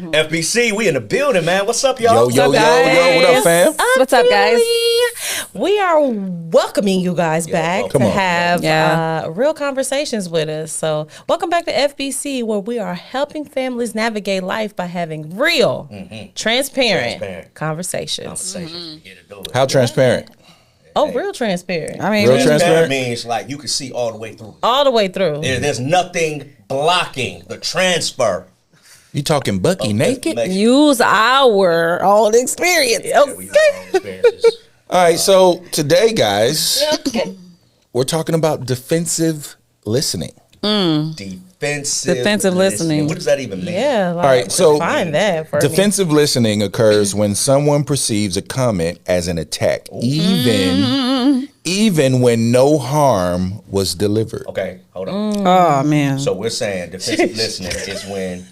FBC, we in the building, man. What's up, y'all? Yo, what up, fam? What's up, guys? We are welcoming you guys back to have real conversations with us. So welcome back to FBC, where we are helping families navigate life by having real, transparent conversations. How transparent? Oh, real transparent. I mean, Real transparent means like you can see all the way through. All the way through. There's nothing blocking the transfer. You talking Bucky naked? use our own experience. Okay. All right, so today, guys, we're talking about defensive listening. Defensive listening. What does that even mean? Yeah. Like, All right, so define that for defensive listening occurs when someone perceives a comment as an attack, even when no harm was delivered. Okay, hold on. Oh man. So we're saying defensive listening is when.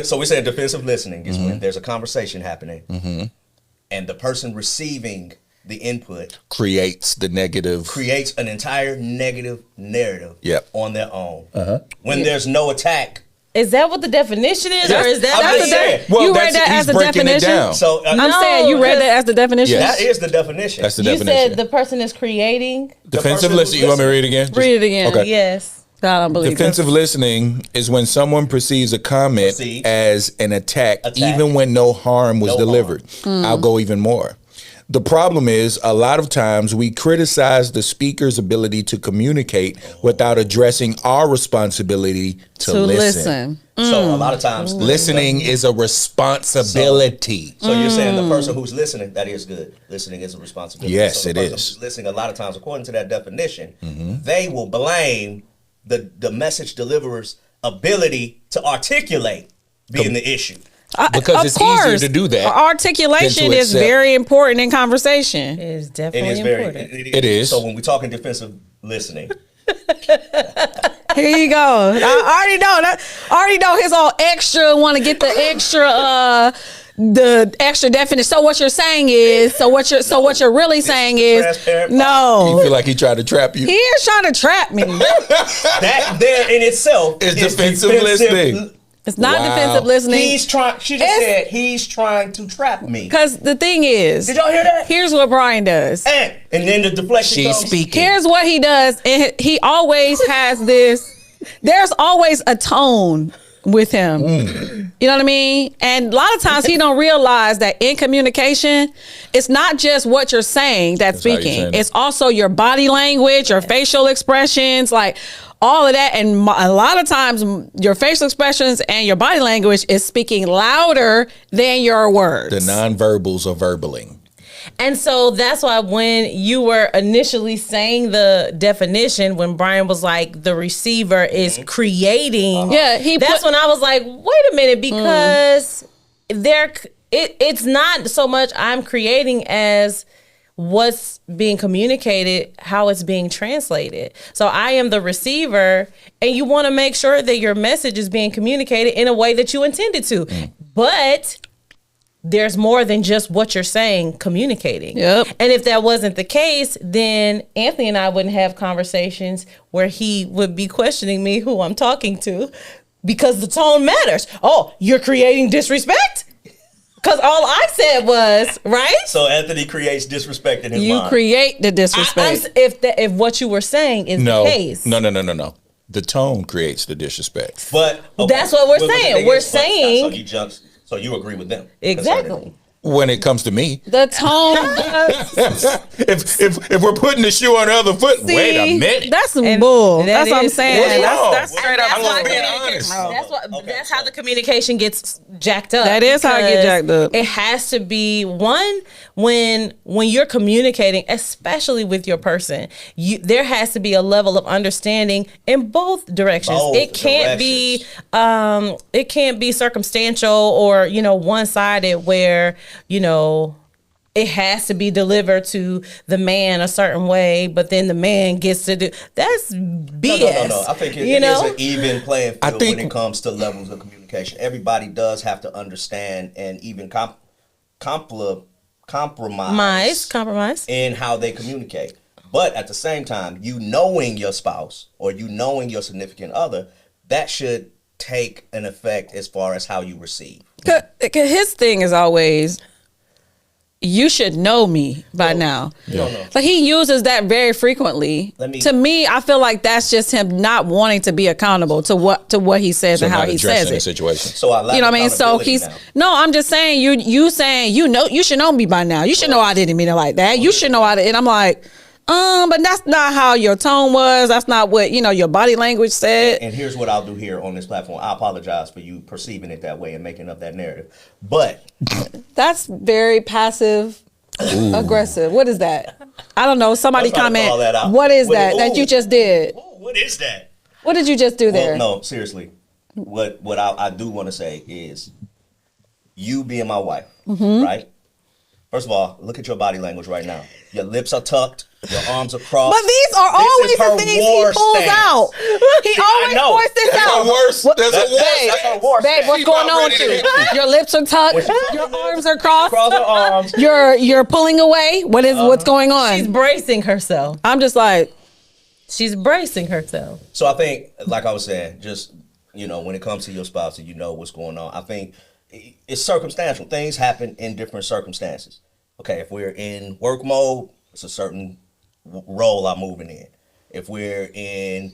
So we're saying defensive listening is when there's a conversation happening, and the person receiving the input Creates an entire negative narrative on their own. When there's no attack. Is that what the definition is, or is that Well, you read that as the definition? So I'm saying you read that as the definition. Yes. that is the definition. That's the you definition. said the person is creating? Defensive person listening. You want me to read it again? Read it again. Okay. Yes. I don't believe Defensive listening is when someone perceives a comment as an attack, even when no harm was delivered. I'll go even more. The problem is, a lot of times we criticize the speaker's ability to communicate without addressing our responsibility to listen. So a lot of times Listening is a responsibility. So you're saying the person who's listening, that is good. Listening is a responsibility. Yes, so it the person is. who's listening, a lot of times, according to that definition, they will blame the message deliverer's ability to articulate being the issue. Because of it's course, easier to do that. Articulation than to is accept. very important in conversation. It is It definitely is important. It is. So when we're talking defensive listening, Here you go. I already know his all extra. Want to get the extra definition. So what you're saying is, so what you're really saying is, transparent. You no. feel like he tried to trap you? He is trying to trap me. that there in itself It's defensive listening. It's not Wow. defensive listening. She just said he's trying to trap me. Because the thing is, Did y'all hear that? here's what Brian does. And then the deflection She's comes. speaking. Here's what he does. And he always has this, there's always a tone with him. You know what I mean? And a lot of times he don't realize that in communication, it's not just what you're saying that's how you're speaking. saying it. It's also your body language, your facial expressions, like all of that. And a lot of times your facial expressions and your body language is speaking louder than your words. The nonverbals are verbaling. And so that's why when you were initially saying the definition, when Brian was like, the receiver is creating. Yeah, that's when I was like, wait a minute, because it's not so much I'm creating as what's being communicated, how it's being translated. So I am the receiver, and you want to make sure that your message is being communicated in a way that you intended to. But there's more than just what you're saying communicating. Yep. And if that wasn't the case, then Anthony and I wouldn't have conversations where he would be questioning me who I'm talking to, because the tone matters. Oh, you're creating disrespect? Because all I said was, right? So Anthony creates disrespect in his mind. You create the disrespect. If what you were saying is the case. No. The tone creates the disrespect. But That's what we're the saying. thing We're is, saying- So you agree with them? Exactly. When it comes to me, The tone. if we're putting the shoe on the other foot, wait a minute. That's some bull. that That's what I'm is- saying. What's wrong? That's straight up. I'm just being honest. That's how the communication gets jacked up. That is how it gets jacked up. It has to be one when you're communicating, especially with your person. There has to be a level of understanding in both directions. It can't be circumstantial or one-sided where it has to be delivered to the man a certain way, but then the man gets to do that's BS. No. I think it is an even playing field when it comes to levels of communication. Everybody does have to understand and even compromise in how they communicate. But at the same time, knowing your spouse or knowing your significant other, that should take an effect as far as how you receive. 'Cause his thing is always, you should know me by now. You don't know. But he uses that very frequently. To me, I feel like that's just him not wanting to be accountable to what he says and how he says it. Situation. So I lack You know what I mean? So I'm just saying you saying you should know me by now. You should know I didn't mean it like that. You should know I did. And I'm like, but that's not how your tone was. That's not what your body language said. And here's what I'll do here on this platform. I apologize for you perceiving it that way and making up that narrative. But that's very passive aggressive. What is that? I don't know. Somebody comment. What is that you just did? What is that? What did you just do there? Well, no, seriously. What I do want to say is, you being my wife, right? First of all, look at your body language right now. Your lips are tucked. Your arms are crossed. But these are always the things he pulls out. He always points this out. That's her worst. Babe, what's going on with you? Your lips are tucked. Your arms are crossed. Cross her arms. You're pulling away. What's going on? She's bracing herself. I'm just like, she's bracing herself. So I think, like I was saying, just when it comes to your spouse and what's going on, I think it's circumstantial. Things happen in different circumstances. Okay, if we're in work mode, it's a certain role I'm moving in. If we're in,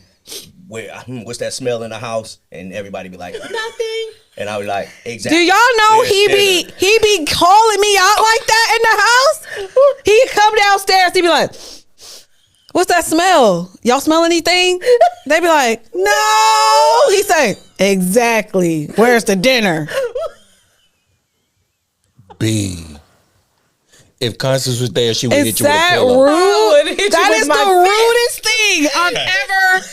what's that smell in the house? And everybody be like, nothing. And I be like, exactly. Do y'all know he be calling me out like that in the house? He come downstairs, he be like, what's that smell? Y'all smell anything? They be like, no. He say, exactly. Where's the dinner? If Constance was there, she would hit you with a that pillow. rude? That is the rudest thing I've ever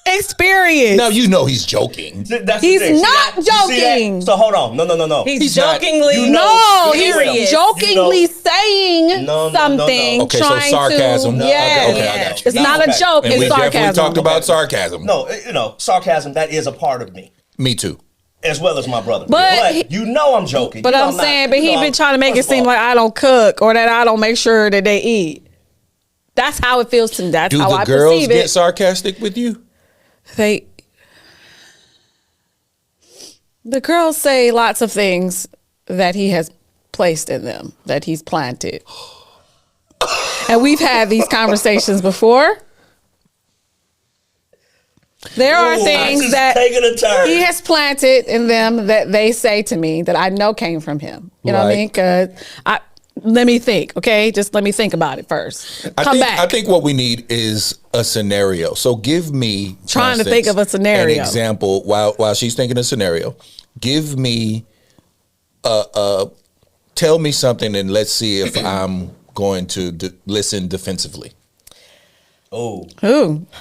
experienced. Now you know he's joking. He's not joking. So hold on. No. He's jokingly. He's jokingly saying something. Okay, trying so sarcasm. To, yes. Okay, I got you. It's not a joke. And it's we sarcasm. definitely talked about sarcasm. No, sarcasm, that is a part of me. Me too. As well as my brother. But I'm joking. But I'm saying, he been trying to make it seem like I don't cook or that I don't make sure that they eat. That's how it feels to me. That's how I perceive it. Do the girls get sarcastic with you? The girls say lots of things that he has placed in them, that he's planted. And we've had these conversations before. There are things that he has planted in them that they say to me that I know came from him. You know what I mean? Because let me think, okay? Just let me think about it first. Come back. I think what we need is a scenario. So give me trying to think of a scenario. An example while she's thinking a scenario. Give me tell me something and let's see if I'm going to listen defensively. Ooh.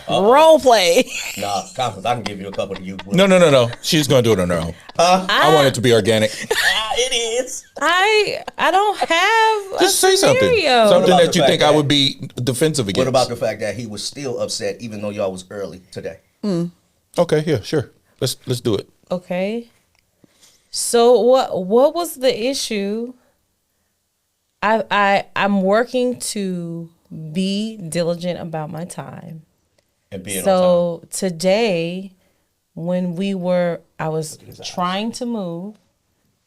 Role play. Nah, Constance, I can give you a couple to you. No. She's going to do it on her own. I want it to be organic. It is. I don't have just say scenario. Something that you think I would be defensive against. What about the fact that he was still upset even though y'all was early today? Okay, yeah, sure. Let's do it. Okay. So what was the issue? I'm working to be diligent about my time. And being so on time. Today, when I was trying to move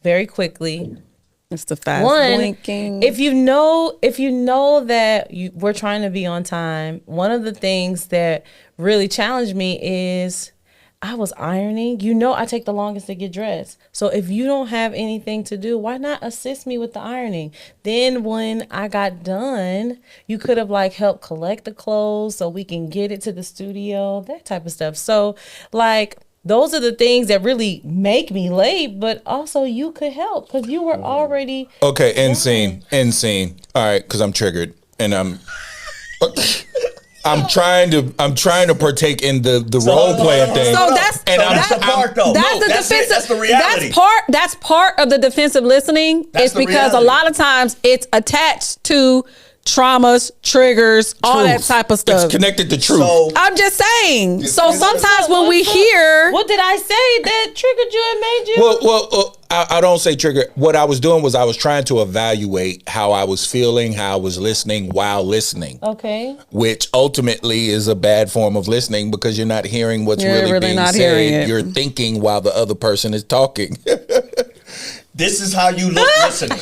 very quickly. It's the fast blinking. If you know that we're trying to be on time, one of the things that really challenged me is I was ironing. I take the longest to get dressed. So if you don't have anything to do, why not assist me with the ironing? Then when I got done, you could have helped collect the clothes so we can get it to the studio, that type of stuff. So those are the things that really make me late, but also you could help because you were already. Okay, end scene. All right, because I'm triggered and I'm trying to partake in the role playing thing. So that's the part though. That's the reality. That's part of the defensive listening. It's because a lot of times it's attached to traumas, triggers, all that type of stuff. It's connected to truth. So, I'm just saying. So sometimes when we hear, what did I say that triggered you and made you? Well, I don't say trigger. What I was doing was I was trying to evaluate how I was feeling, how I was listening while listening. Okay. Which ultimately is a bad form of listening because you're not hearing what's You're really being said. it. You're thinking while the other person is talking. This is how you look listening.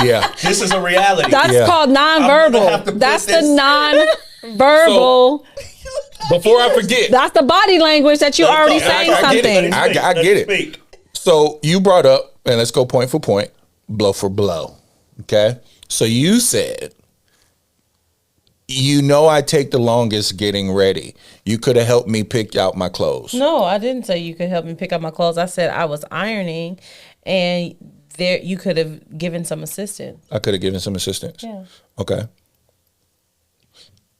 Yeah. This is a reality. That's called nonverbal. That's the nonverbal. Before I forget. That's the body language that you already saying something. I get it. So you brought up, and let's go point for point, blow for blow. Okay? So you said, I take the longest getting ready. You could have helped me pick out my clothes. No, I didn't say you could help me pick out my clothes. I said I was ironing, and you could have given some assistance. I could have given some assistance. Yeah. Okay.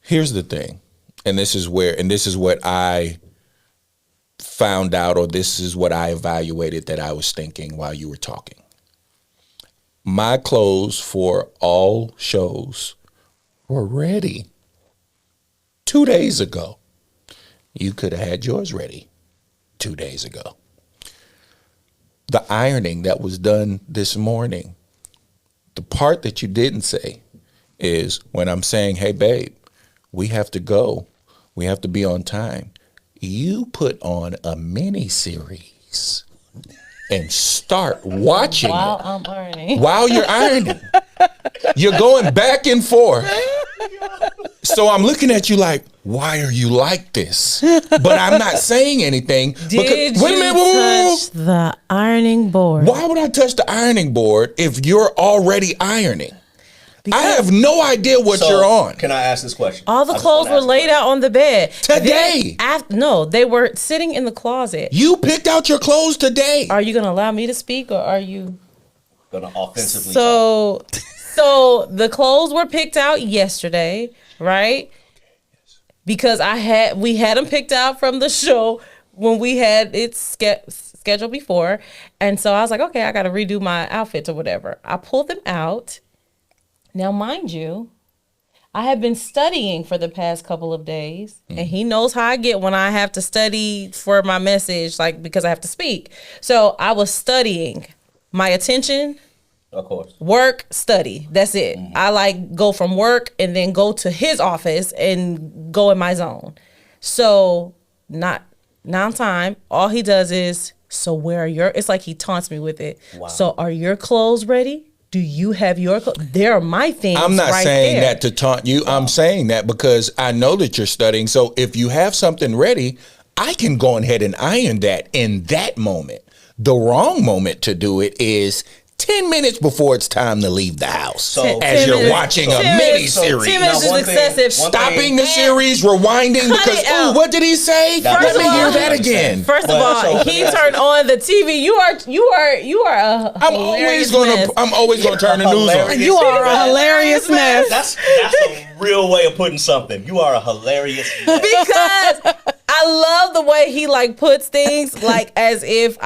Here's the thing, and this is what I found out, or this is what I evaluated that I was thinking while you were talking. My clothes for all shows were ready 2 days ago. You could have had yours ready 2 days ago. The ironing that was done this morning, the part that you didn't say is when I'm saying, hey, babe, we have to go. We have to be on time. You put on a mini series and start watching While it I'm ironing. while you're ironing. You're going back and forth. So I'm looking at you like, why are you like this? But I'm not saying anything. Did Wait a minute, whoa. touch the ironing board? Why would I touch the ironing board if you're already ironing? I have no idea what you're on. Can I ask this question? All the clothes were laid out on the bed. Today. No, they were sitting in the closet. You picked out your clothes today. Are you going to allow me to speak, or are you Gonna offensively So the clothes were picked out yesterday, right? Because we had them picked out from the show when we had it scheduled before. And so I was like, okay, I got to redo my outfits or whatever. I pulled them out. Now, mind you, I have been studying for the past couple of days, and he knows how I get when I have to study for my message, like because I have to speak. So I was studying. My attention, of course, work, study. That's it. I go from work and then go to his office and go in my zone. So not time. All he does is, so where are it's like he taunts me with it. Wow. So are your clothes ready? Do you have your clothes? There are my things. I'm not saying there. that to taunt you. I'm saying that because I know that you're studying. So if you have something ready, I can go ahead and iron that in that moment. The wrong moment to do it is 10 minutes before it's time to leave the house. As you're watching a mini series. 10 minutes is excessive. Stopping the series, rewinding because, what did he say? Let me hear that again. First of all, he turned on the TV. You are a I'm always gonna turn the news on. You are a hilarious mess. That's a real way of putting something. You are a hilarious mess. Because I love the way he puts things as if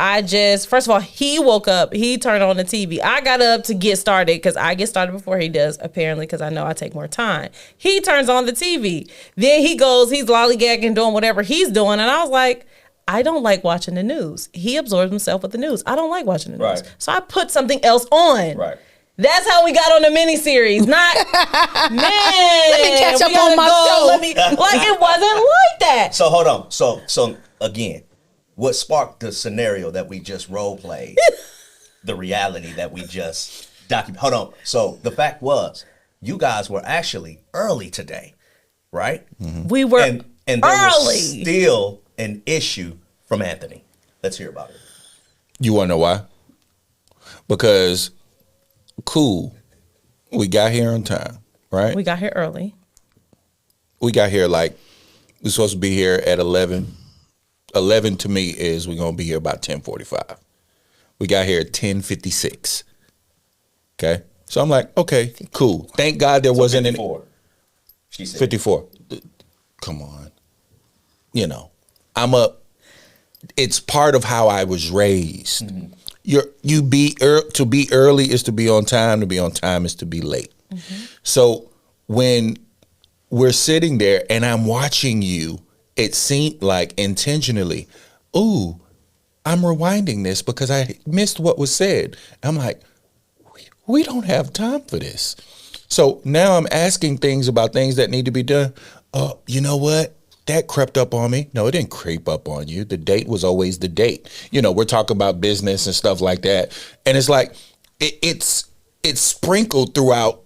first of all, he woke up, he turned on the TV. I got up to get started because I get started before he does, apparently, because I know I take more time. He turns on the TV. Then he's lollygagging, doing whatever he's doing. And I was like, I don't like watching the news. He absorbs himself with the news. I don't like watching the news. So I put something else on. Right. That's how we got on the miniseries. Not, man, let me catch up on my show. It wasn't like that. So hold on. So again, what sparked the scenario that we just role played, the reality that we just documented. Hold on. So the fact was, you guys were actually early today, right? Mm-hmm. We were and there was still an issue from Anthony. Let's hear about it. You want to know why? Because cool, we got here on time, right? We got here early. We got here we're supposed to be here at 11. 11 to me is we're going to be here about 10:45. We got here at 10:56. Okay? So I'm like, okay, cool. Thank God there wasn't 54. any. She said 54. Come on. I'm up. It's part of how I was raised. Mm-hmm. To be early is to be on time. To be on time is to be late. Mm-hmm. So when we're sitting there and I'm watching you, it seemed like intentionally, ooh, I'm rewinding this because I missed what was said. I'm like, we don't have time for this. So now I'm asking things about things that need to be done. Oh, you know what? That crept up on me. No, it didn't creep up on you. The date was always the date. We're talking about business and stuff like that. And it's like, it's sprinkled throughout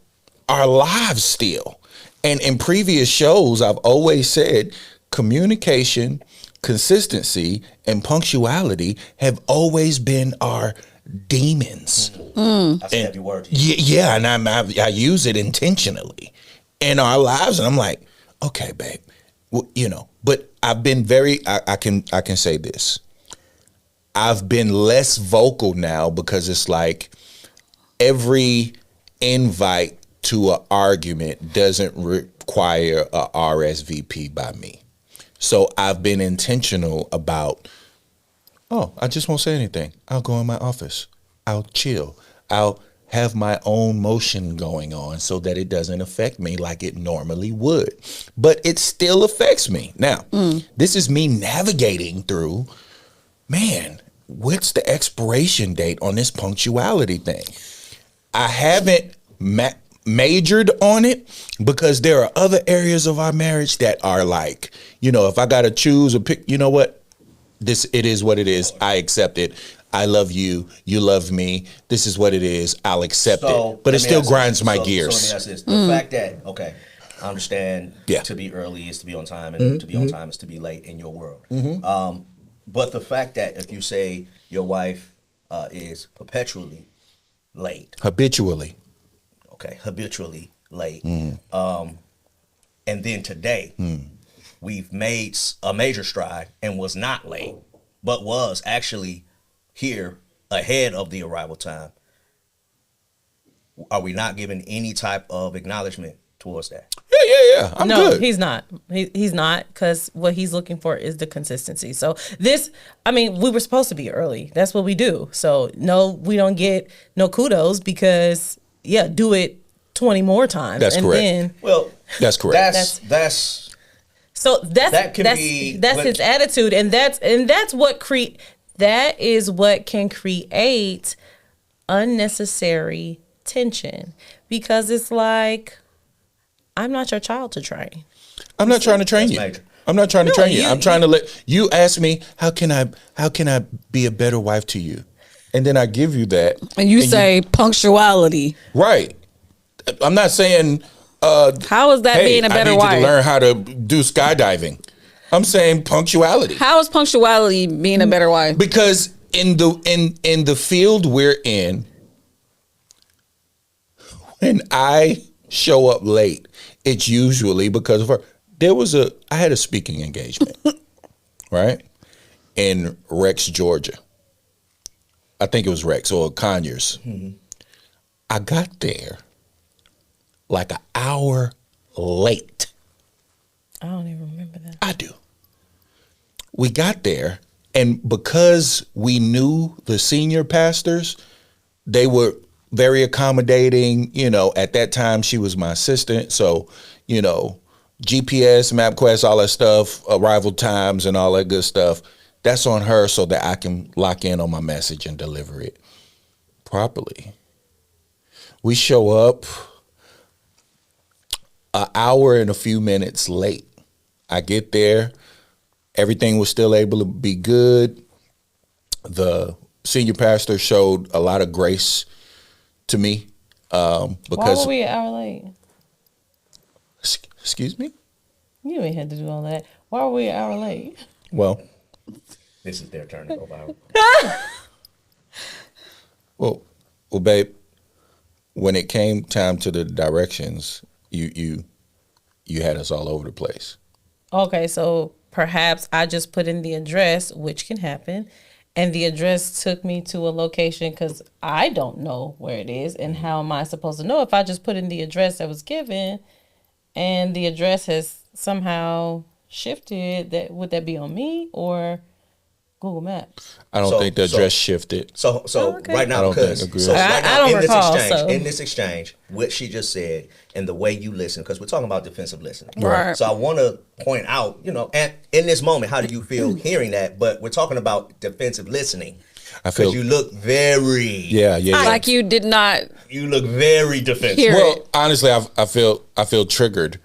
our lives still. And in previous shows, I've always said communication, consistency, and punctuality have always been our demons. That's a heavy word. Yeah, and I use it intentionally in our lives. And I'm like, okay, babe. Well, but I've been I can say this. I've been less vocal now because it's like every invite to an argument doesn't require a RSVP by me. So I've been intentional about, I just won't say anything. I'll go in my office. I'll chill. I'll have my own motion going on so that it doesn't affect me like it normally would. But it still affects me. Now, this is me navigating through, man, what's the expiration date on this punctuality thing? I haven't majored on it because there are other areas of our marriage that are like, if I got to choose or pick, you know what? It is what it is. I accept it. I love you. You love me. This is what it is. I'll accept it. But it still grinds my gears. So let me ask this. The fact that, okay, I understand to be early is to be on time, and to be on time is to be late in your world. But the fact that if you say your wife is perpetually late. Habitually late. And then today, we've made a major stride and was not late, but was actually here ahead of the arrival time. Are we not giving any type of acknowledgement towards that? Yeah. I'm good. No, he's not. He's not, because what he's looking for is the consistency. So we were supposed to be early. That's what we do. So no, we don't get no kudos because do it 20 more times. That's correct. That's correct. That's his attitude, and that's what that is what can create unnecessary tension, because it's like, I'm not your child to train. I'm not trying to train you. Major. I'm not trying to train you. I'm trying to let you ask me, how can I be a better wife to you? And then I give you that. And you say punctuality. Right. I'm not saying how is that being a better wife? I need you to learn how to do skydiving. I'm saying punctuality. How is punctuality being a better wife? Because in the field we're in, when I show up late, it's usually because of her. I had a speaking engagement, right? In Rex, Georgia. I think it was Rex or Conyers. I got there like an hour late. I don't even remember that. I do. We got there, and because we knew the senior pastors, they were very accommodating. At that time, she was my assistant. So, GPS, MapQuest, all that stuff, arrival times and all that good stuff, that's on her so that I can lock in on my message and deliver it properly. We show up an hour and a few minutes late. I get there. Everything was still able to be good. The senior pastor showed a lot of grace to me. Because why were we an hour late? Excuse me? You ain't had to do all that. Why were we an hour late? Well, this is their turn to go viral. well, babe, when it came time to the directions, you had us all over the place. Okay, so perhaps I just put in the address, which can happen, and the address took me to a location because I don't know where it is, and how am I supposed to know if I just put in the address that was given and the address has somehow shifted? Would that be on me, or Google Maps. I don't think the address shifted. So okay. right now, I don't because think- agree. so right now I don't in recall, this exchange, so. in this exchange, what she just said and the way you listen, because we're talking about defensive listening. Right. So I want to point out, and in this moment, how do you feel hearing that? But we're talking about defensive listening. I feel Because you look very, yeah. Like you did not you look very defensive. hear Well, it. honestly, I feel triggered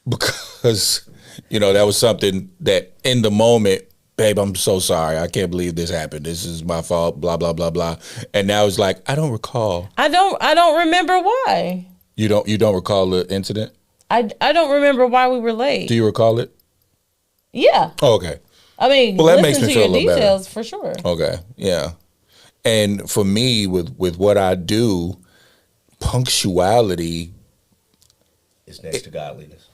because that was something that in the moment, babe, I'm so sorry. I can't believe this happened. This is my fault. Blah blah blah blah. And now it's like I don't recall. I don't remember why. You don't recall the incident? I don't remember why we were late. Do you recall it? Yeah. Oh, okay. I mean, Well, that listen makes me to feel your a little better. details for sure. Okay. Yeah. And for me, with what I do, punctuality It's next to godliness.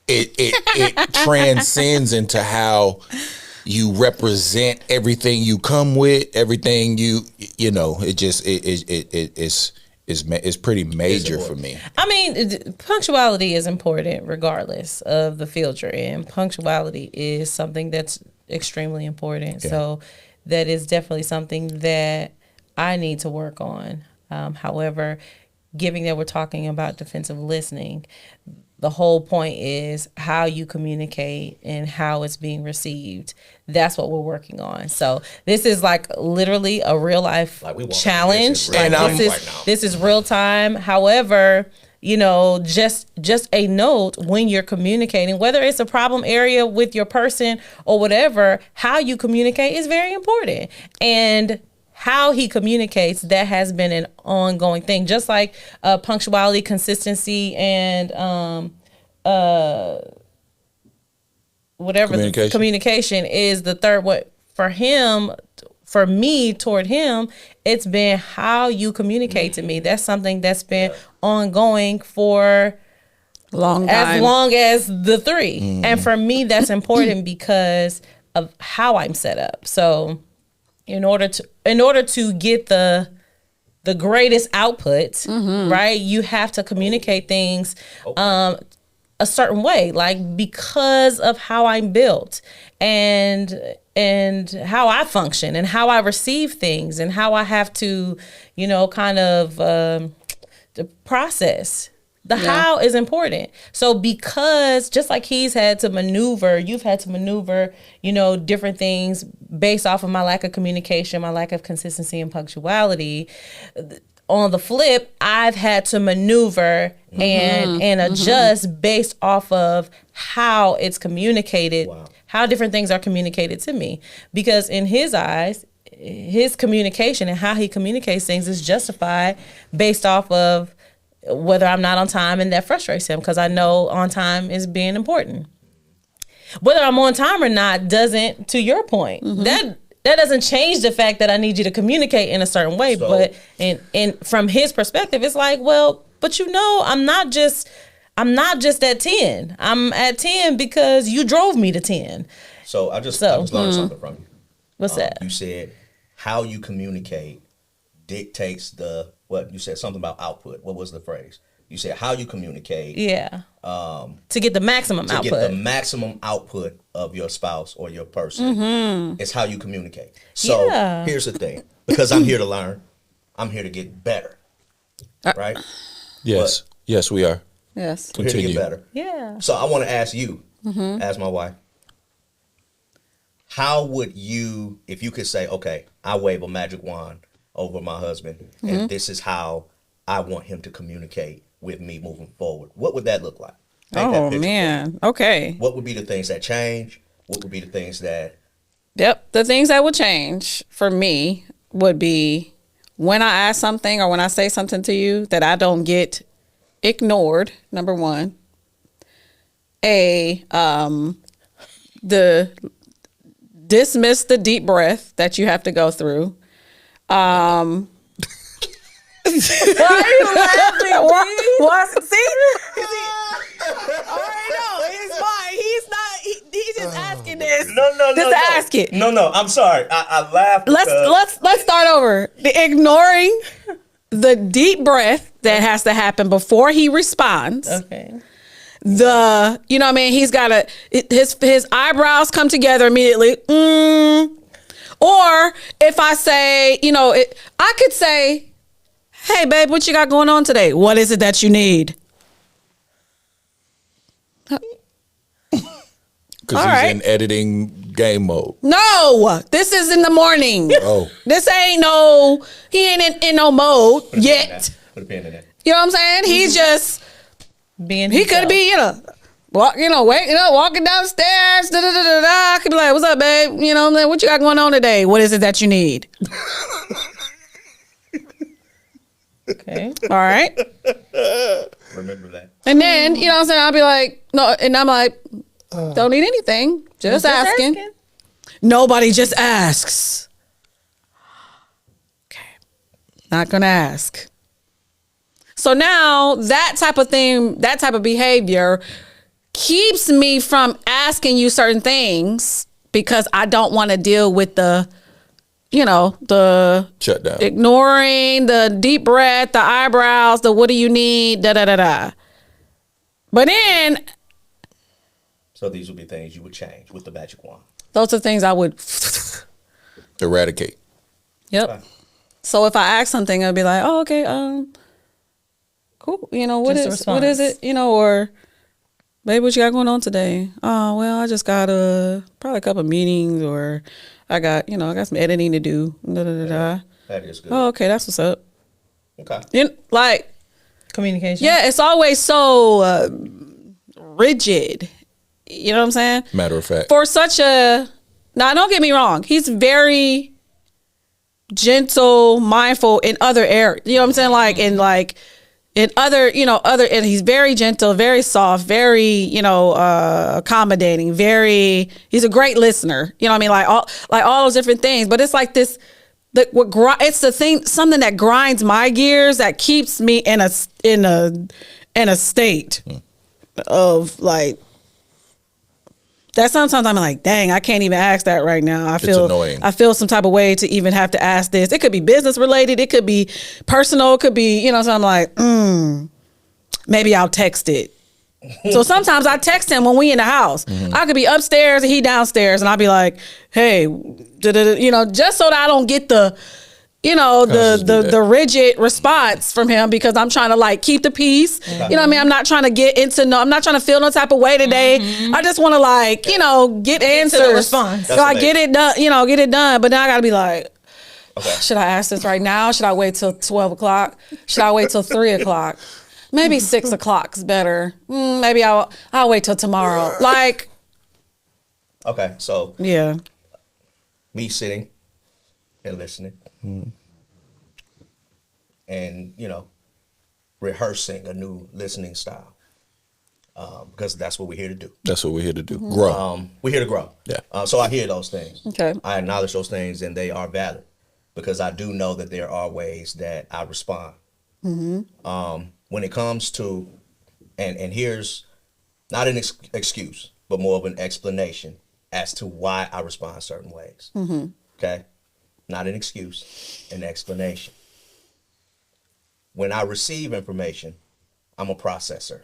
it transcends into how you represent everything you come with, everything it's pretty major for me. I mean, punctuality is important regardless of the field you're in. Punctuality is something that's extremely important. Yeah. So that is definitely something that I need to work on. However, given that we're talking about defensive listening, the whole point is how you communicate and how it's being received. That's what we're working on. So this is like literally a real life Like we want challenge. this in real Like time right now. this is real time. However, just a note when you're communicating, whether it's a problem area with your person or whatever, how you communicate is very important. And how he communicates, that has been an ongoing thing. Just like punctuality, consistency, and whatever communication is the third. What for him, for me, toward him, it's been how you communicate to me. That's something that's been ongoing for Long time. as long as the three. And for me, that's important because of how I'm set up. So in order to get the greatest output, right, you have to communicate things a certain way, like because of how I'm built and how I function and how I receive things and how I have to, kind of the process. The how is important. So because just like he's had to maneuver, you've had to maneuver, different things based off of my lack of communication, my lack of consistency and punctuality. On the flip, I've had to maneuver and adjust based off of how it's communicated, how different things are communicated to me. Because in his eyes, his communication and how he communicates things is justified based off of whether I'm not on time, and that frustrates him because I know on time is being important. Whether I'm on time or not doesn't, to your point, that doesn't change the fact that I need you to communicate in a certain way. So, but in from his perspective, it's like, well, but I'm not just at 10. I'm at 10 because you drove me to 10. So I just learned something from you. What's that? You said how you communicate dictates what you said, something about output. What was the phrase? You said how you communicate. Yeah. To get the maximum output. To get the maximum output of your spouse or your person. It's how you communicate. So here's the thing. Because I'm here to learn. I'm here to get better. Right? Yes. Yes, we are. Yes. We're here to get better. Yeah. So I want to ask you, as my wife, how would you, if you could say, okay, I wave a magic wand over my husband, and this is how I want him to communicate with me moving forward, what would that look like? Paint that Oh, picture man. for me. Okay. What would be the things that change? What would be the things that... Yep. The things that would change for me would be when I ask something or when I say something to you that I don't get ignored, number one. Dismiss the deep breath that you have to go through. Why are you laughing? What? See? He's fine. He's just asking this. No. Just ask it. No, I'm sorry. I laughed because... Let's start over. Ignoring the deep breath that has to happen before he responds. Okay. He's got his eyebrows come together immediately. Or if I say, I could say, hey, babe, what you got going on today? What is it that you need? Because he's in editing game mode. No, this is in the morning. Oh. This ain't he ain't in no mode yet. Put a pin in that. You know what I'm saying? He's just Being he could be, waking up, walking downstairs, I could be like, what's up, babe? You know what I'm saying? What you got going on today? What is it that you need? Okay. All right. Remember that. And then, you know what I'm saying? I'll be like, no, and I'm like, don't need anything. Just asking. Nobody just asks. Okay. Not gonna ask. So now that type of thing, that type of behavior keeps me from asking you certain things because I don't want to deal with the shutdown, ignoring, the deep breath, the eyebrows, the what do you need, da da da da. But then, so these would be things you would change with the magic wand. those are things I would eradicate. Yep. Okay. So if I ask something, I'd be like, oh, okay, cool. What Just a is response. it? Or, babe, what you got going on today? Oh, well, I just got probably a couple meetings, or I got some editing to do. Da, da, da, da. That is good. Oh, okay, that's what's up. Okay. Communication. Yeah, it's always so rigid. You know what I'm saying? Matter of fact. For such a, now don't get me wrong, he's very gentle, mindful in other areas. You know what I'm saying? In other, and he's very gentle, very soft, very, accommodating, he's a great listener. You know what I mean? Like all those different things. But it's like this, it's the thing, something that grinds my gears, that keeps me in a state of like, that sometimes I'm like, dang, I can't even ask that right now. It's annoying. I feel some type of way to even have to ask this. It could be business related. It could be personal. It could be, so I'm like, maybe I'll text it. So sometimes I text him when we in the house. Mm-hmm. I could be upstairs and he downstairs, and I'll be like, hey, just so that I don't get the rigid response from him, because I'm trying to keep the peace. Okay. You know what I mean? I'm not trying to I'm not trying to feel no type of way today. Mm-hmm. I just want to get answers. To the response. So I get it done, get it done. But then I gotta be like, okay, should I ask this right now? Should I wait till 12 o'clock? Should I wait till 3 o'clock? Maybe 6 o'clock is better. Maybe I'll wait till tomorrow. Okay, so Yeah. me sitting and listening. And rehearsing a new listening style, because that's what we're here to do. That's what we're here to do. Grow. We're here to grow. Yeah. So I hear those things. Okay. I acknowledge those things, and they are valid, because I do know that there are ways that I respond. When it comes to, and here's not an excuse, but more of an explanation as to why I respond certain ways. Okay. Not an excuse, an explanation. When I receive information, I'm a processor.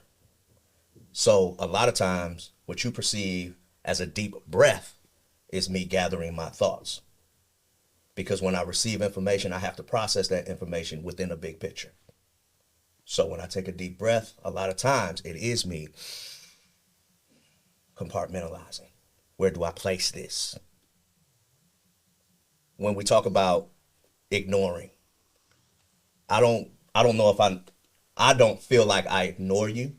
So a lot of times what you perceive as a deep breath is me gathering my thoughts. Because when I receive information, I have to process that information within a big picture. So when I take a deep breath, a lot of times it is me compartmentalizing. Where do I place this? When we talk about ignoring, I don't know if I don't feel like I ignore you,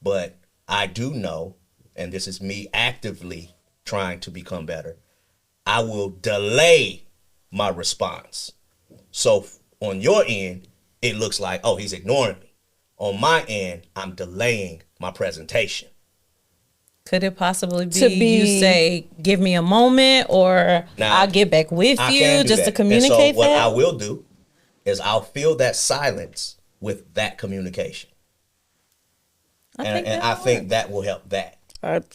but I do know, and this is me actively trying to become better, I will delay my response. So on your end, it looks like, oh, he's ignoring me. On my end, I'm delaying my presentation. Could it possibly be you say, give me a moment, or Now, I'll get back with you just to communicate and so what that? I will do is I'll fill that silence with that communication. I think that will help that.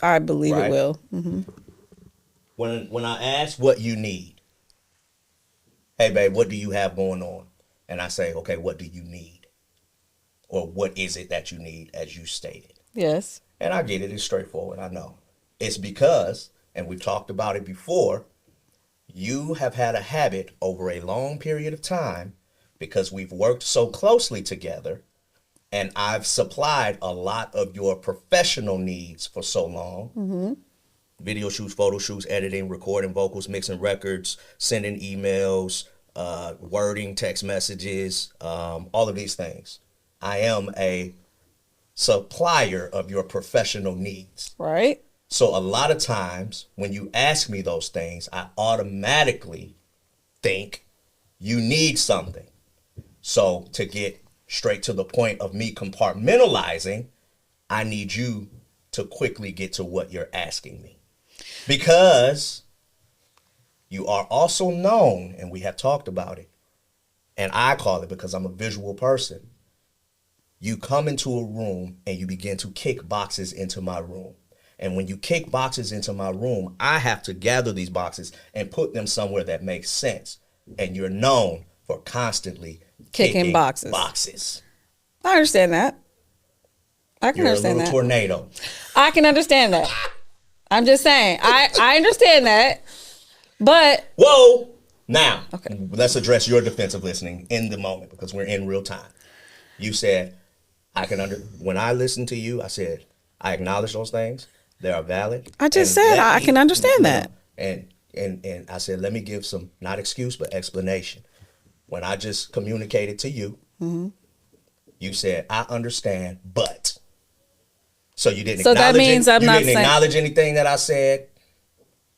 I believe Right? it will. Mm-hmm. When I ask what you need, hey, babe, what do you have going on? And I say, okay, what do you need? Or what is it that you need, as you stated? Yes. And I get it. It's straightforward. I know. It's because, and we've talked about it before, you have had a habit over a long period of time because we've worked so closely together and I've supplied a lot of your professional needs for so long. Video shoots, photo shoots, editing, recording vocals, mixing records, sending emails, wording, text messages, all of these things. I am a supplier of your professional needs. Right. So a lot of times when you ask me those things, I automatically think you need something. So to get straight to the point of me compartmentalizing, I need you to quickly get to what you're asking me. Because you are also known, and we have talked about it, and I call it because I'm a visual person. You come into a room and you begin to kick boxes into my room. And when you kick boxes into my room, I have to gather these boxes and put them somewhere that makes sense. And you're known for constantly kicking boxes. I understand that. I can understand that. You're a little tornado. I can understand that. I'm just saying. I understand that. But whoa. Now, let's address your defensive listening in the moment because we're in real time. You said, when I listened to you, I said, I acknowledge those things. They are valid. I just said I can understand that. And I said, let me give some, not excuse, but explanation. When I just communicated to you, you said, I understand, but. So you didn't acknowledge anything that I said.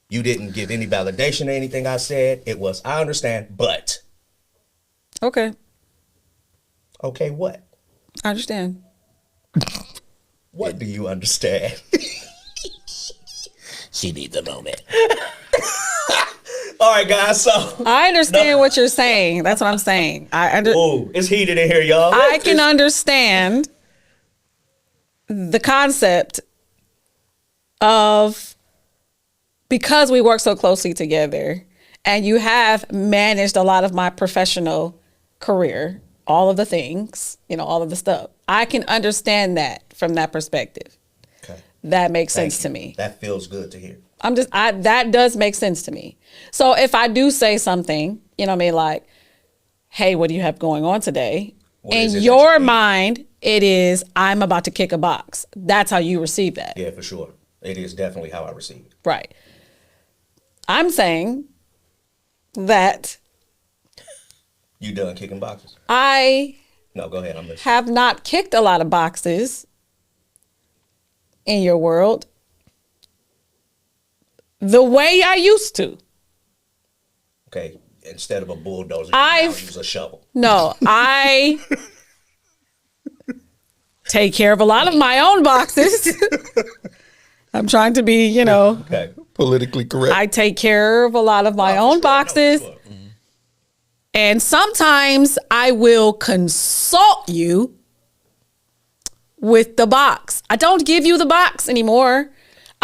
You didn't give any validation to anything I said. It was, I understand, but. Okay. Okay, what? I understand. What do you understand? She needs a moment. All right, guys. So I understand what you're saying. That's what I'm saying. Ooh, it's heated in here, y'all. I can understand the concept of because we work so closely together, and you have managed a lot of my professional career, all of the things, all of the stuff. I can understand that from that perspective. Okay. That makes sense to me. That feels good to hear. That does make sense to me. So if I do say something, like, hey, what do you have going on today? In your mind, it is, I'm about to kick a box. That's how you receive that. Yeah, for sure. It is definitely how I receive it. Right. I'm saying that you done kicking boxes? No, go ahead. I'm listening. Have not kicked a lot of boxes in your world the way I used to. Okay. Instead of a bulldozer, you use a shovel. No, I take care of a lot of my own boxes. I'm trying to be, okay, politically correct. I take care of a lot of my own boxes. No, and sometimes I will consult you with the box. I don't give you the box anymore.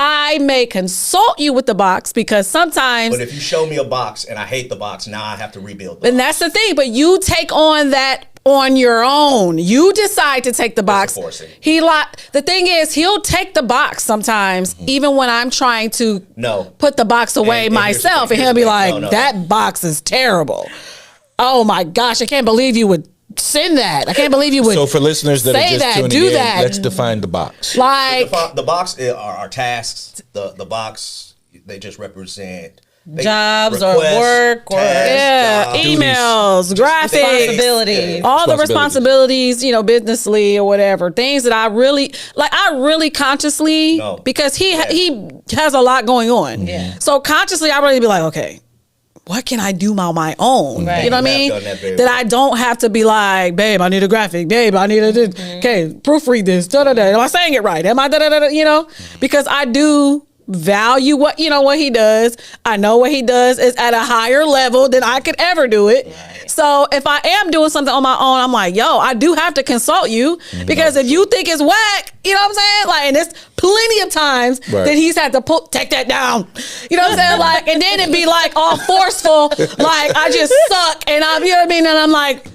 I may consult you with the box because sometimes. But if you show me a box and I hate the box, now I have to rebuild the and box. That's the thing. But you take on that on your own. You decide to take the box. The thing is, he'll take the box sometimes, even when I'm trying to put the box away myself. And he'll be like, that box is terrible. Oh my gosh, I can't believe you would send that. I can't believe you would. So for listeners that are just tuning in, let's define the box. Like the box are tasks. The box, they just represent jobs or work or emails, graphics, responsibilities, all the responsibilities, businessly or whatever. Things that I really consciously because he has a lot going on. Yeah. So consciously, I really be like, okay, what can I do on my own? Right. You know what I mean? That I don't have to be like, babe, I need a graphic. Babe, I need a okay, proofread this. Am I saying it right? Am I Because I do value what he does. I know what he does is at a higher level than I could ever do it. Right. So if I am doing something on my own, I'm like, I do have to consult you because if you think it's whack, you know what I'm saying? Like, and there's plenty of times that he's had to take that down. You know what I'm saying? Like, and then it'd be like all forceful, like I just suck, and I'm, you know what I mean? And I'm like,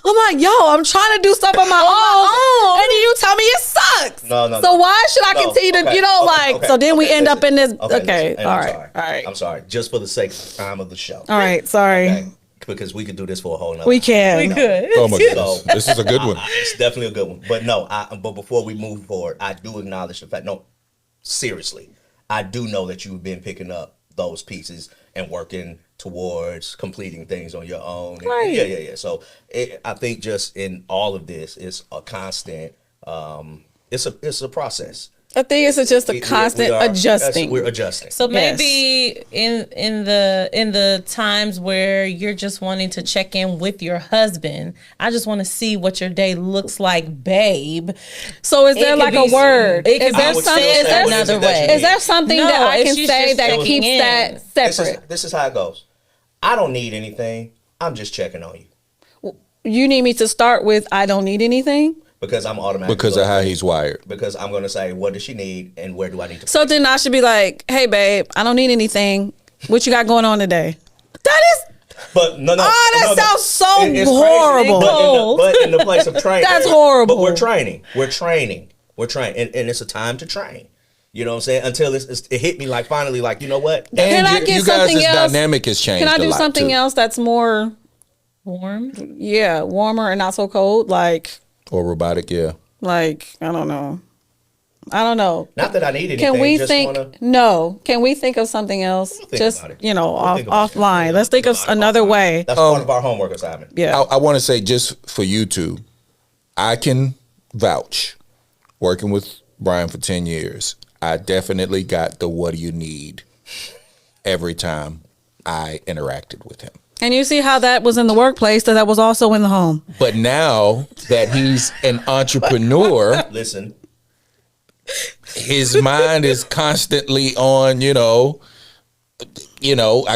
I'm like, yo, I'm trying to do stuff on my own. And then you tell me it sucks. No. So why should I continue to, so then we end up in this. Okay. All right. I'm sorry. Just for the sake of the time of the show. All right. Sorry. Okay? Because we could do this for a whole nother. We can. We could. Oh my goodness. This is a good one. It's definitely a good one. But no, but before we move forward, I do acknowledge the fact. No, seriously, I do know that you've been picking up those pieces and working towards completing things on your own. Right. Yeah. So I think just in all of this, it's a constant. It's a process. I think it's just a constant adjusting. We're adjusting. So maybe in the times where you're just wanting to check in with your husband, I just want to see what your day looks like, babe. So is there like a word? Is there another way? Is there something that I can say that keeps that separate? This is how it goes. I don't need anything. I'm just checking on you. You need me to start with I don't need anything? Because I'm automatically. Because of how he's wired. Because I'm going to say, what does she need and where do I need to. So then I should be like, hey, babe, I don't need anything. What you got going on today? That is. But no. Oh, that sounds so it's horrible. But in the place of training. That's horrible. But we're training. And it's a time to train. You know what I'm saying? Until it hit me like finally, like, you know what? Can I get something else? Dynamic has changed. Can I do something else that's more warm? Yeah, warmer and not so cold, like. Or robotic, yeah. Like, I don't know. Not that I need anything. Can we Can we think of something else? Just, offline. Let's think of another way. That's part of our homework assignment. Yeah. I want to say just for you two, I can vouch, working with Brian for 10 years, I definitely got the what do you need every time I interacted with him. And you see how that was in the workplace, that was also in the home. But now that he's an entrepreneur, listen, his mind is constantly on, I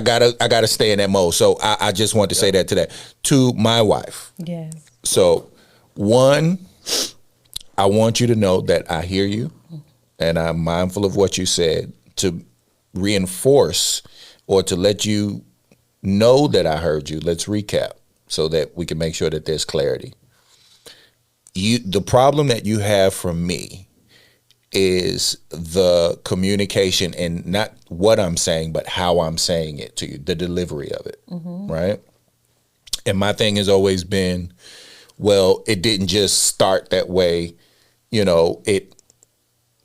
gotta stay in that mode. So I just want to say that to my wife. Yes. So one, I want you to know that I hear you and I'm mindful of what you said, to reinforce or to let you know that I heard you. Let's recap so that we can make sure that there's clarity. The problem that you have from me is the communication, and not what I'm saying, but how I'm saying it to you, the delivery of it, right? And my thing has always been, well, it didn't just start that way, it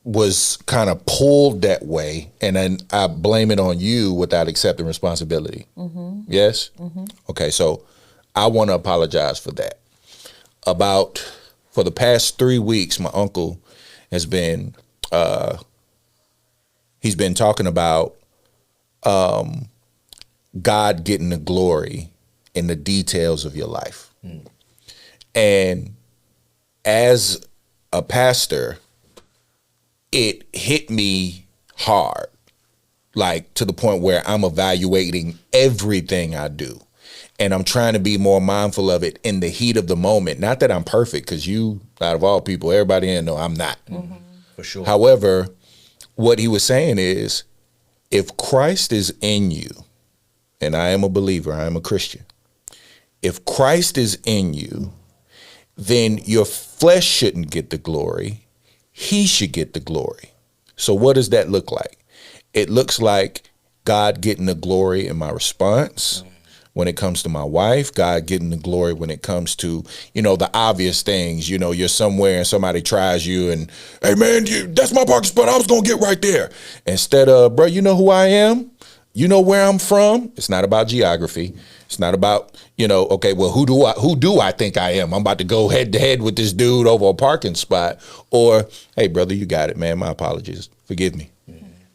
was kind of pulled that way, and then I blame it on you without accepting responsibility. Yes? Okay, so I want to apologize for that. For the past 3 weeks, my uncle has been, he's been talking about God getting the glory in the details of your life. And as a pastor, it hit me hard, like to the point where I'm evaluating everything I do. And I'm trying to be more mindful of it in the heat of the moment. Not that I'm perfect, because you, out of all people, everybody in know I'm not. For sure. However, what he was saying is, if Christ is in you, and I am a believer, I am a Christian, if Christ is in you, then your flesh shouldn't get the glory. He should get the glory. So what does that look like? It looks like God getting the glory in my response when it comes to my wife, God getting the glory when it comes to, the obvious things. You're somewhere and somebody tries you and, hey man, that's my parking spot. I was going to get right there. Instead of, bro, you know who I am? You know where I'm from? It's not about geography. It's not about, okay, well, who do I think I am? I'm about to go head to head with this dude over a parking spot. Or, hey, brother, you got it, man. My apologies. Forgive me.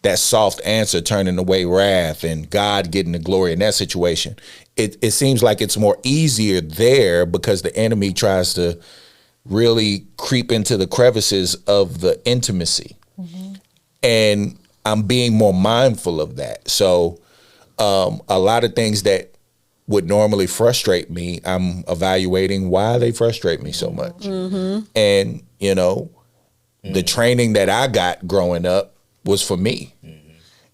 That soft answer turning away wrath and God getting the glory in that situation. It seems like it's more easier there because the enemy tries to really creep into the crevices of the intimacy. And I'm being more mindful of that. So a lot of things that would normally frustrate me, I'm evaluating why they frustrate me so much. And, the training that I got growing up was for me.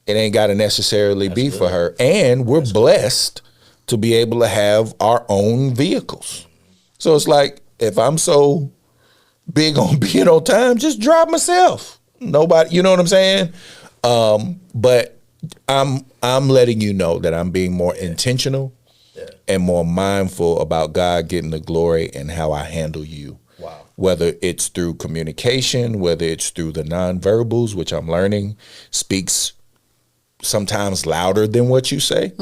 It ain't got to necessarily be for her. And we're blessed to be able to have our own vehicles. So it's like, if I'm so big on being on time, just drive myself. Nobody, you know what I'm saying? But I'm letting you know that I'm being more intentional and more mindful about God getting the glory and how I handle you. Wow. Whether it's through communication, whether it's through the nonverbals, which I'm learning speaks sometimes louder than what you say.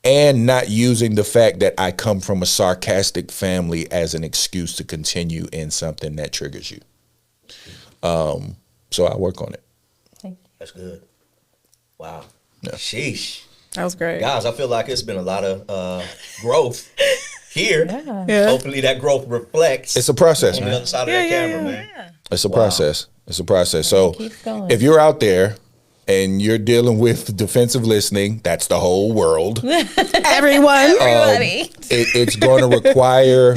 And not using the fact that I come from a sarcastic family as an excuse to continue in something that triggers you. So I work on it. That's good. Wow. Yeah. Sheesh. That was great. Guys, I feel like it's been a lot of growth here. Yeah. Hopefully that growth reflects It's a process, on the man. other side of that camera, man. It's a process. It's a process. So Keep going. if you're out there and you're dealing with defensive listening, that's the whole world. Everyone. It's going to require,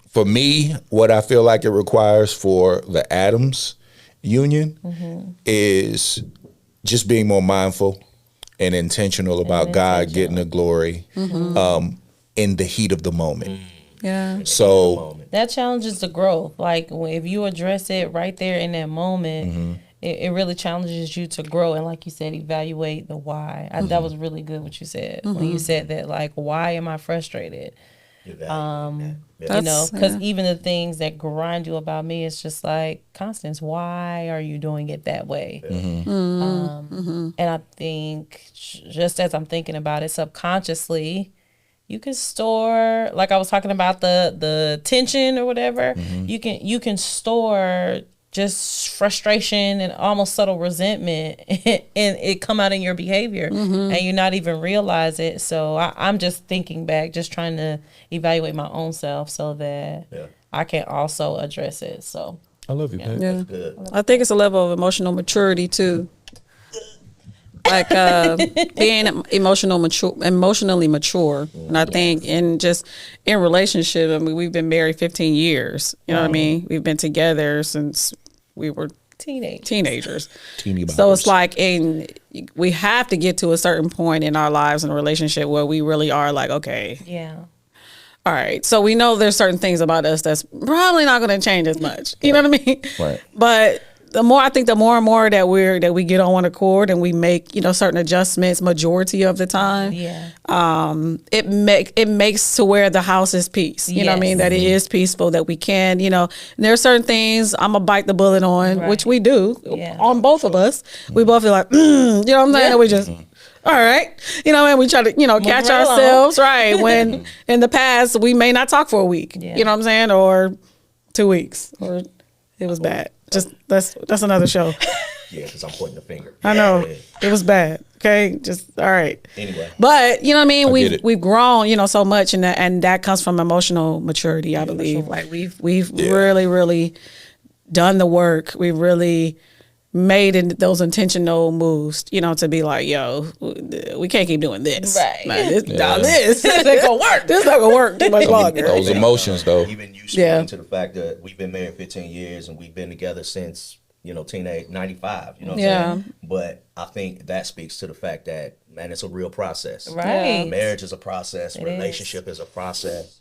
for me, what I feel like it requires for the Adams union is just being more mindful and intentional about God getting the glory in the heat of the moment. Yeah. So that challenges the growth. Like if you address it right there in that moment, it really challenges you to grow. And like you said, evaluate the why. That was really good what you said when you said that. Like, why am I frustrated? You know, because even the things that grind you about me, it's just like, Constance, why are you doing it that way? And I think just as I'm thinking about it subconsciously, you can store, like I was talking about the tension or whatever, you can store just frustration and almost subtle resentment and it come out in your behavior and you not even realize it. So I'm just thinking back, just trying to evaluate my own self so that I can also address it. So I love you, man. Yeah. That's good. I think it's a level of emotional maturity too. Like being emotionally mature. And I think in relationship, I mean, we've been married 15 years. You know what I mean? We've been together since we were teenagers. So it's like we have to get to a certain point in our lives in a relationship where we really are like, okay. yeah. All right. So we know there's certain things about us that's probably not going to change as much. You know what I mean? Right. But the more and more that we get on one accord and we make, certain adjustments majority of the time, it makes to where the house is peace. You know what I mean? That it is peaceful, that we can, and there are certain things I'm gonna bite the bullet on, which we do on both of us. We both feel like, you know what I'm saying? And we just all right. And we try to, catch ourselves right when in the past we may not talk for a week. You know what I'm saying? Or 2 weeks. Or it was bad. Just that's another show. Yeah, because I'm pointing the finger. I know. It was bad. Okay. Just all right. Anyway. But you know what I mean? We've grown, so much and that comes from emotional maturity, I believe. Sure. Like we've really, really done the work. We've really made those intentional moves, to be like, yo, we can't keep doing this. Right. This ain't gonna work. This not gonna work too much longer. Those emotions, though. Even you speaking to the fact that we've been married 15 years and we've been together since, teenage 95, you know what I'm saying? But I think that speaks to the fact that, man, it's a real process. Right. Marriage is a process. Relationship is a process.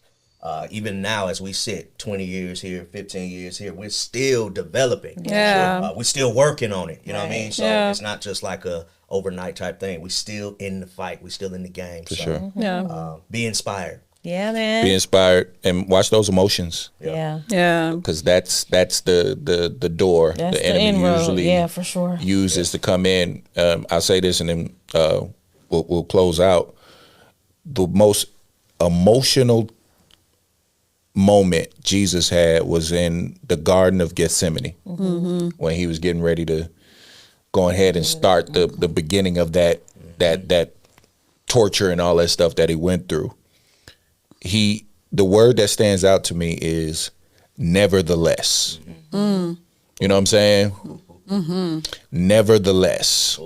Even now, as we sit 20 years here, 15 years here, we're still developing. Yeah. We're still working on it. You know what I mean? So it's not just like a overnight type thing. We're still in the fight. We're still in the game. For sure. Yeah. Be inspired. Yeah, man. Be inspired and watch those emotions. Yeah. Yeah. Because that's the door That's the enemy inroad. usually for sure. uses to come in. I'll say this and then we'll close out. The most emotional moment Jesus had was in the Garden of Gethsemane when he was getting ready to go ahead and start the beginning of that torture and all that stuff that he went through. The word that stands out to me is nevertheless. You know what I'm saying? Nevertheless.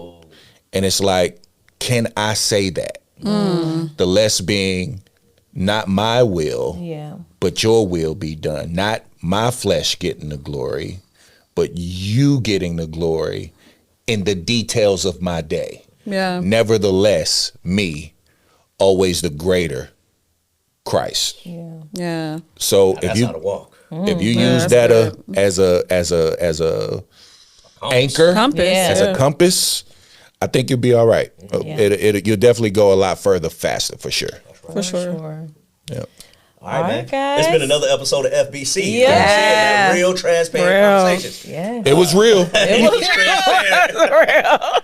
And it's like, can I say that? The less being not my will, but your will be done. Not my flesh getting the glory, but you getting the glory in the details of my day. Yeah. Nevertheless, me, always the greater Christ. Yeah. So That's how to walk. if you use data as a anchor, Compass. as a compass, I think you'll be all right. You'll definitely go a lot further faster for sure. For sure. Yeah. All right, man. guys. It's been another episode of FBC. Yeah. Like I said, man, real transparent conversations. Yeah. It was real. It was transparent.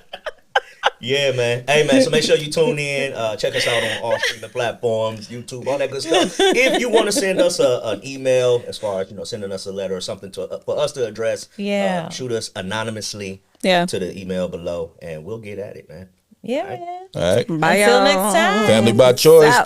Yeah, man. Hey, man. So make sure you tune in. Check us out on all streaming platforms, YouTube, all that good stuff. If you want to send us an email, as far as sending us a letter or something for us to address, shoot us anonymously to the email below, and we'll get at it, man. Yeah, man. All right. Bye, Until y'all. next time. Family by choice.